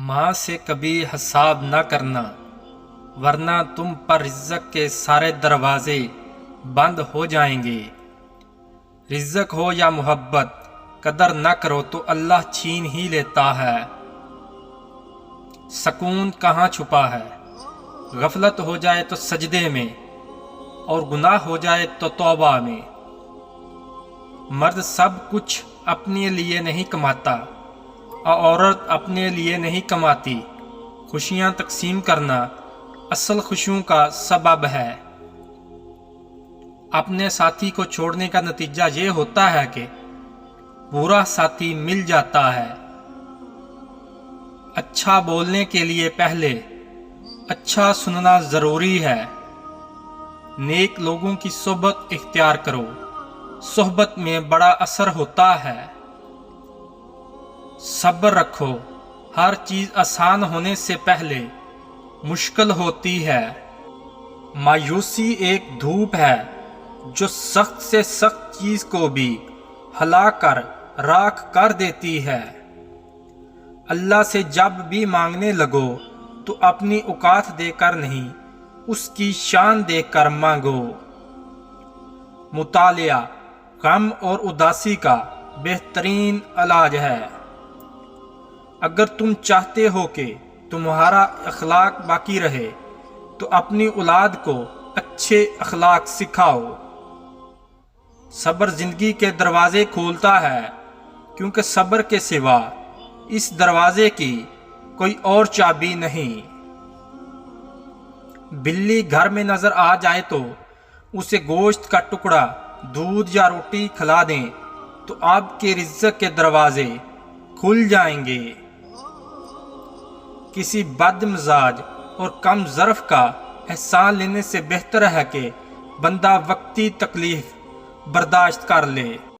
ماں سے کبھی حساب نہ کرنا ورنہ تم پر رزق کے سارے دروازے بند ہو جائیں گے۔ رزق ہو یا محبت، قدر نہ کرو تو اللہ چھین ہی لیتا ہے۔ سکون کہاں چھپا ہے؟ غفلت ہو جائے تو سجدے میں، اور گناہ ہو جائے تو توبہ میں۔ مرد سب کچھ اپنے لیے نہیں کماتا، اور عورت اپنے لیے نہیں کماتی۔ خوشیاں تقسیم کرنا اصل خوشیوں کا سبب ہے۔ اپنے ساتھی کو چھوڑنے کا نتیجہ یہ ہوتا ہے کہ برا ساتھی مل جاتا ہے۔ اچھا بولنے کے لیے پہلے اچھا سننا ضروری ہے۔ نیک لوگوں کی صحبت اختیار کرو، صحبت میں بڑا اثر ہوتا ہے۔ صبر رکھو، ہر چیز آسان ہونے سے پہلے مشکل ہوتی ہے۔ مایوسی ایک دھوپ ہے جو سخت سے سخت چیز کو بھی ہلا کر راکھ کر دیتی ہے۔ اللہ سے جب بھی مانگنے لگو تو اپنی اوقات دے کر نہیں، اس کی شان دے کر مانگو۔ مطالعہ غم اور اداسی کا بہترین علاج ہے۔ اگر تم چاہتے ہو کہ تمہارا اخلاق باقی رہے تو اپنی اولاد کو اچھے اخلاق سکھاؤ۔ صبر زندگی کے دروازے کھولتا ہے، کیونکہ صبر کے سوا اس دروازے کی کوئی اور چابی نہیں۔ بلی گھر میں نظر آ جائے تو اسے گوشت کا ٹکڑا، دودھ یا روٹی کھلا دیں تو آپ کے رزق کے دروازے کھل جائیں گے۔ کسی بد مزاج اور کم ظرف کا احسان لینے سے بہتر ہے کہ بندہ وقتی تکلیف برداشت کر لے۔